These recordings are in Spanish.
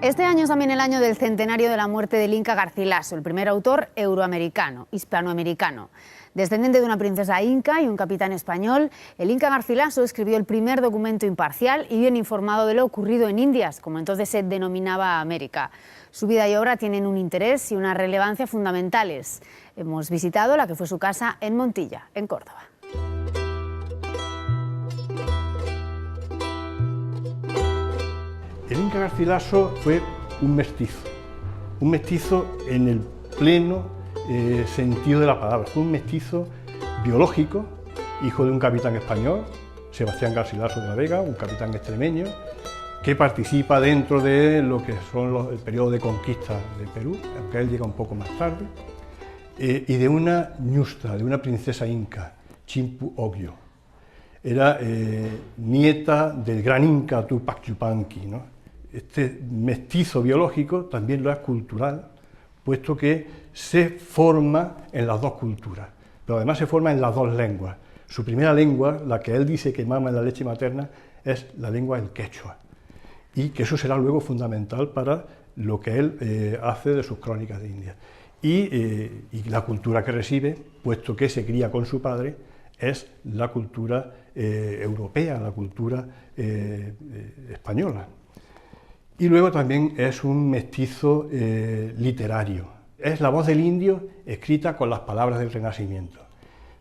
Este año es también el año del centenario de la muerte del Inca Garcilaso, el primer autor hispanoamericano. Descendiente de una princesa inca y un capitán español, el Inca Garcilaso escribió el primer documento imparcial y bien informado de lo ocurrido en Indias, como entonces se denominaba América. Su vida y obra tienen un interés y una relevancia fundamentales. Hemos visitado la que fue su casa en Montilla, en Córdoba. El Inca Garcilaso fue un mestizo en el pleno sentido de la palabra. Fue un mestizo biológico, hijo de un capitán español, Sebastián Garcilaso de la Vega, un capitán extremeño, que participa dentro de lo que son el periodo de conquista de Perú, aunque él llega un poco más tarde, y de una ñusta, de una princesa inca, Chimpu Oglio. Era nieta del gran inca Tupac Yupanqui, ¿no? Este mestizo biológico también lo es cultural, puesto que se forma en las dos culturas, pero además se forma en las dos lenguas. Su primera lengua, la que él dice que mama en la leche materna, es la lengua del quechua, y que eso será luego fundamental para lo que él hace de sus crónicas de India. Y la cultura que recibe, puesto que se cría con su padre, es la cultura europea, la cultura española. Y luego también es un mestizo literario. Es la voz del indio escrita con las palabras del Renacimiento.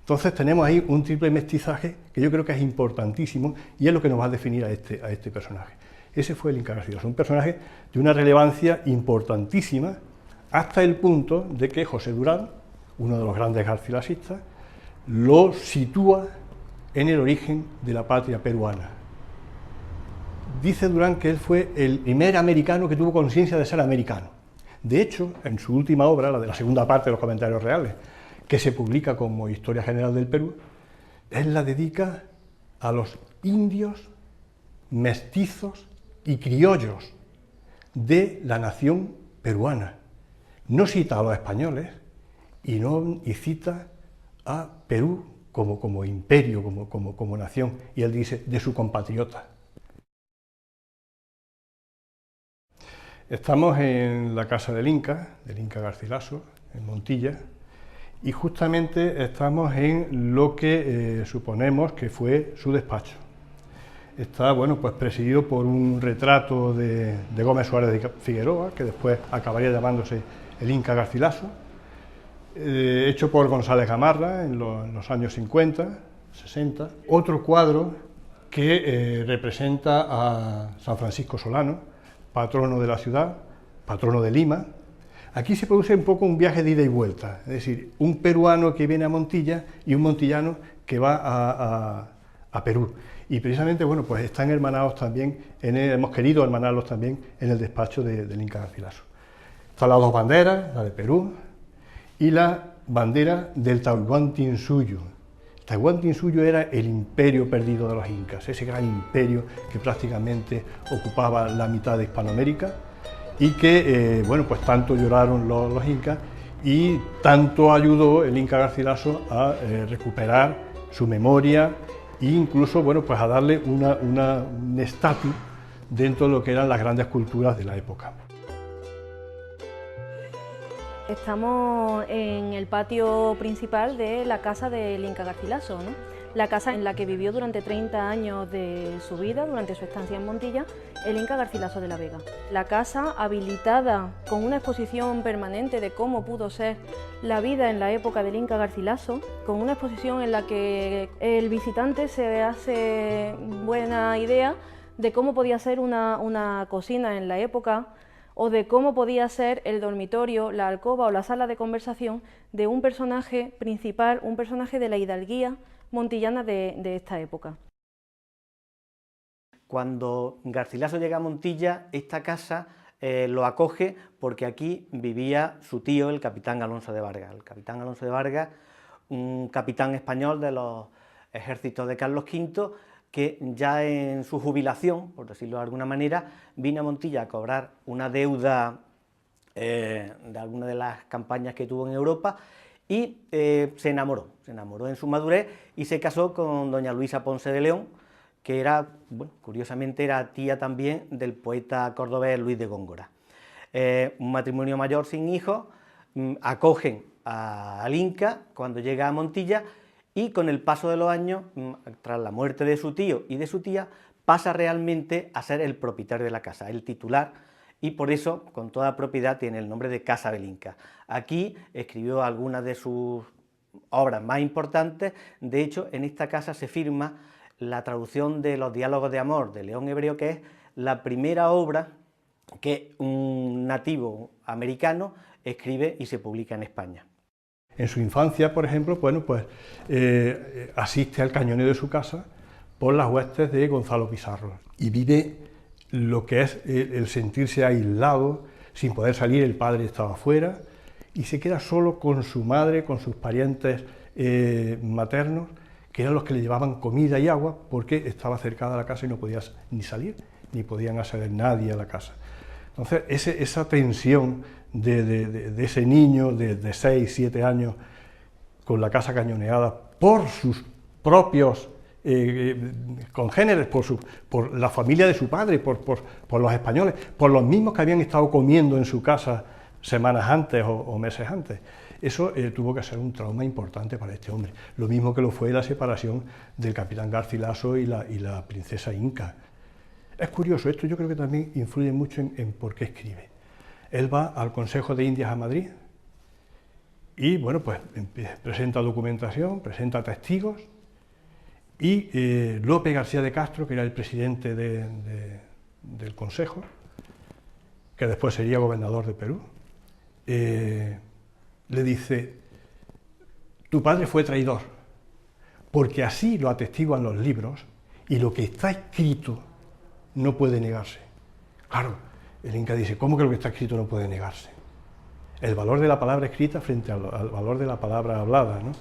Entonces tenemos ahí un triple mestizaje que yo creo que es importantísimo y es lo que nos va a definir a este personaje. Ese fue el Inca Garcilaso, un personaje de una relevancia importantísima hasta el punto de que José Durán, uno de los grandes garcilasistas, lo sitúa en el origen de la patria peruana. Dice Durán que él fue el primer americano que tuvo conciencia de ser americano. De hecho, en su última obra, la de la segunda parte de los Comentarios Reales, que se publica como Historia General del Perú, él la dedica a los indios, mestizos y criollos de la nación peruana. No cita a los españoles y cita a Perú como imperio, como nación, y él dice de su compatriota. Estamos en la casa del Inca Garcilaso, en Montilla, y justamente estamos en lo que suponemos que fue su despacho. Está, bueno, pues presidido por un retrato de Gómez Suárez de Figueroa, que después acabaría llamándose el Inca Garcilaso, hecho por González Gamarra en los años 50, 60. Otro cuadro que representa a San Francisco Solano, patrono de la ciudad, patrono de Lima. Aquí se produce un poco un viaje de ida y vuelta, es decir, un peruano que viene a Montilla y un montillano que va a Perú. Y precisamente, bueno, pues están hermanados también, hemos querido hermanarlos también en el despacho del Inca Garcilaso. Están las dos banderas, la de Perú y la bandera del Tahuantinsuyo. Tahuantinsuyo era el imperio perdido de los incas, ese gran imperio que prácticamente ocupaba la mitad de Hispanoamérica y que, bueno, pues tanto lloraron los incas y tanto ayudó el Inca Garcilaso a recuperar su memoria e incluso, bueno, pues a darle un estatus dentro de lo que eran las grandes culturas de la época. Estamos en el patio principal de la casa del Inca Garcilaso, ¿no? La casa en la que vivió durante 30 años de su vida, durante su estancia en Montilla, el Inca Garcilaso de la Vega. La casa habilitada con una exposición permanente de cómo pudo ser la vida en la época del Inca Garcilaso, con una exposición en la que el visitante se hace buena idea de cómo podía ser una cocina en la época, o de cómo podía ser el dormitorio, la alcoba o la sala de conversación de un personaje principal, un personaje de la hidalguía montillana de esta época. Cuando Garcilaso llega a Montilla, esta casa lo acoge porque aquí vivía su tío, el capitán Alonso de Vargas. El capitán Alonso de Vargas, un capitán español de los ejércitos de Carlos V, que ya en su jubilación, por decirlo de alguna manera, vino a Montilla a cobrar una deuda de alguna de las campañas que tuvo en Europa y se enamoró en su madurez y se casó con doña Luisa Ponce de León, que era, bueno, curiosamente era tía también del poeta cordobés Luis de Góngora. Un matrimonio mayor sin hijos, acogen al Inca cuando llega a Montilla y con el paso de los años, tras la muerte de su tío y de su tía, pasa realmente a ser el propietario de la casa, el titular, y por eso, con toda propiedad, tiene el nombre de Casa del Inca. Aquí escribió algunas de sus obras más importantes. De hecho, en esta casa se firma la traducción de los Diálogos de Amor de León Hebreo, que es la primera obra que un nativo americano escribe y se publica en España. En su infancia, por ejemplo, bueno, pues asiste al cañoneo de su casa por las huestes de Gonzalo Pizarro y vive lo que es el sentirse aislado, sin poder salir. El padre estaba fuera y se queda solo con su madre, con sus parientes maternos, que eran los que le llevaban comida y agua, porque estaba cercada a la casa y no podía ni salir, ni podían acceder nadie a la casa. Entonces, esa tensión de ese niño de 6, 7 años, con la casa cañoneada por sus propios congéneres, por la familia de su padre, por los españoles, por los mismos que habían estado comiendo en su casa semanas antes o meses antes. Eso tuvo que ser un trauma importante para este hombre, lo mismo que lo fue la separación del capitán Garcilaso y la princesa Inca. Es curioso, esto yo creo que también influye mucho en por qué escribe. Él va al Consejo de Indias a Madrid y, bueno, pues presenta documentación, presenta testigos, y Lope García de Castro, que era el presidente del Consejo, que después sería gobernador de Perú, le dice: tu padre fue traidor, porque así lo atestiguan los libros y lo que está escrito no puede negarse. Claro, el Inca dice: ¿cómo que lo que está escrito no puede negarse? El valor de la palabra escrita frente al valor de la palabra hablada, ¿no?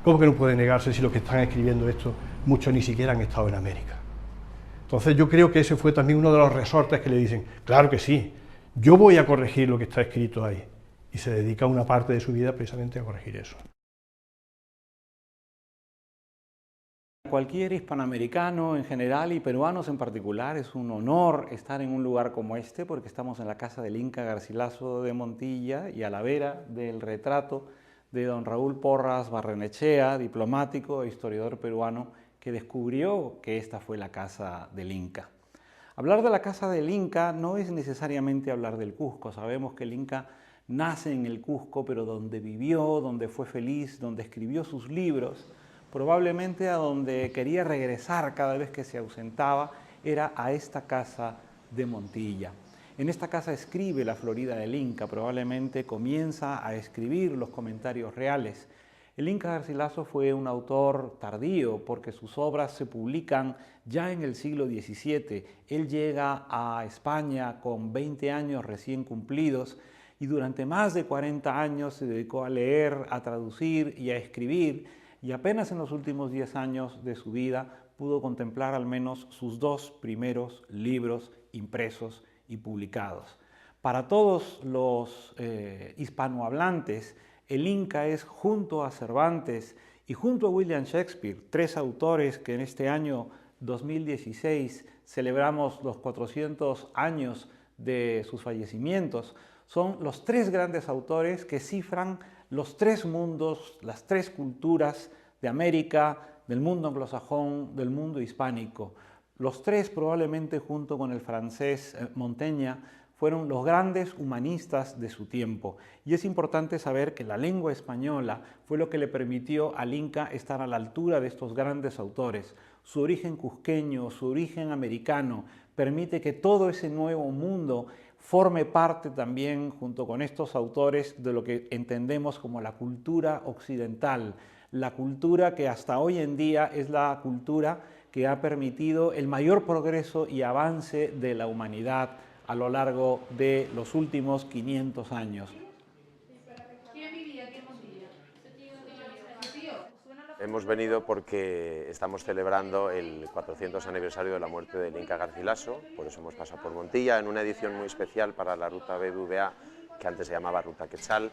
¿Cómo que no puede negarse si los que están escribiendo esto, muchos ni siquiera han estado en América? Entonces yo creo que ese fue también uno de los resortes que le dicen: claro que sí, yo voy a corregir lo que está escrito ahí. Y se dedica una parte de su vida precisamente a corregir eso. Cualquier hispanoamericano en general y peruanos en particular es un honor estar en un lugar como este, porque estamos en la casa del Inca Garcilaso de Montilla y a la vera del retrato de don Raúl Porras Barrenechea, diplomático e historiador peruano que descubrió que esta fue la casa del Inca. Hablar de la casa del Inca no es necesariamente hablar del Cusco. Sabemos que el Inca nace en el Cusco, pero donde vivió, donde fue feliz, donde escribió sus libros, probablemente a donde quería regresar cada vez que se ausentaba, era a esta casa de Montilla. En esta casa escribe la Florida del Inca, probablemente comienza a escribir los comentarios reales. El Inca Garcilaso fue un autor tardío porque sus obras se publican ya en el siglo XVII. Él llega a España con 20 años recién cumplidos y durante más de 40 años se dedicó a leer, a traducir y a escribir, y apenas en los últimos 10 años de su vida pudo contemplar al menos sus 2 primeros libros impresos y publicados. Para todos los hispanohablantes, el Inca es, junto a Cervantes y junto a William Shakespeare, 3 autores que en este año 2016 celebramos los 400 años de sus fallecimientos, son los 3 grandes autores que cifran los 3 mundos, las 3 culturas de América, del mundo anglosajón, del mundo hispánico. Los 3, probablemente junto con el francés Montaigne, fueron los grandes humanistas de su tiempo. Y es importante saber que la lengua española fue lo que le permitió al Inca estar a la altura de estos grandes autores. Su origen cusqueño, su origen americano, permite que todo ese nuevo mundo forme parte también, junto con estos autores, de lo que entendemos como la cultura occidental, la cultura que hasta hoy en día es la cultura que ha permitido el mayor progreso y avance de la humanidad a lo largo de los últimos 500 años. Hemos venido porque estamos celebrando el 400 aniversario de la muerte del Inca Garcilaso, por eso hemos pasado por Montilla en una edición muy especial para la ruta BBVA, que antes se llamaba Ruta Quetzal,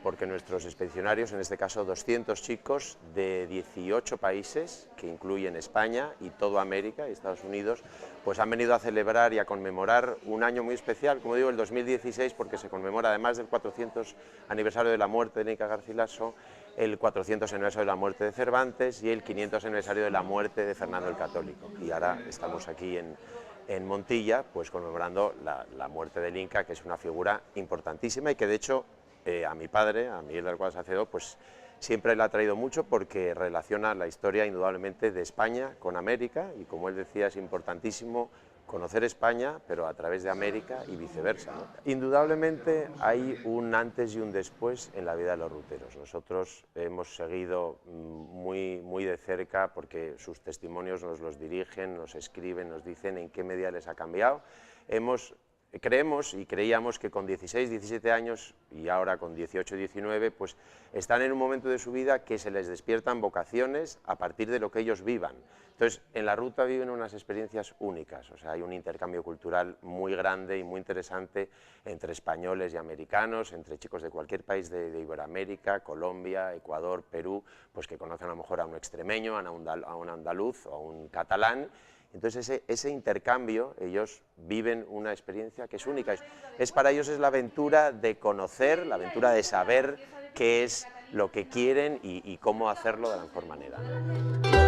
porque nuestros expedicionarios, en este caso 200 chicos de 18 países, que incluyen España y toda América y Estados Unidos, pues han venido a celebrar y a conmemorar un año muy especial, como digo, el 2016, porque se conmemora, además del 400 aniversario de la muerte de Inca Garcilaso, el 400 aniversario de la muerte de Cervantes y el 500 aniversario de la muerte de Fernando el Católico. Y ahora estamos aquí en Montilla, pues conmemorando la muerte del Inca, que es una figura importantísima y que de hecho a mi padre, a Miguel de Alcuadas Acedo, pues siempre le ha traído mucho porque relaciona la historia indudablemente de España con América y, como él decía, es importantísimo conocer España, pero a través de América y viceversa, ¿no? Indudablemente hay un antes y un después en la vida de los ruteros. Nosotros hemos seguido muy de cerca porque sus testimonios nos los dirigen, nos escriben, nos dicen en qué medida les ha cambiado. Creemos y creíamos que con 16, 17 años y ahora con 18, 19, pues están en un momento de su vida que se les despiertan vocaciones a partir de lo que ellos vivan. Entonces, en la ruta viven unas experiencias únicas, o sea, hay un intercambio cultural muy grande y muy interesante entre españoles y americanos, entre chicos de cualquier país de Iberoamérica, Colombia, Ecuador, Perú, pues que conocen a lo mejor a un extremeño, a un andaluz o a un catalán. Entonces ese intercambio, ellos viven una experiencia que es única. Para ellos es la aventura de conocer, la aventura de saber qué es lo que quieren y cómo hacerlo de la mejor manera.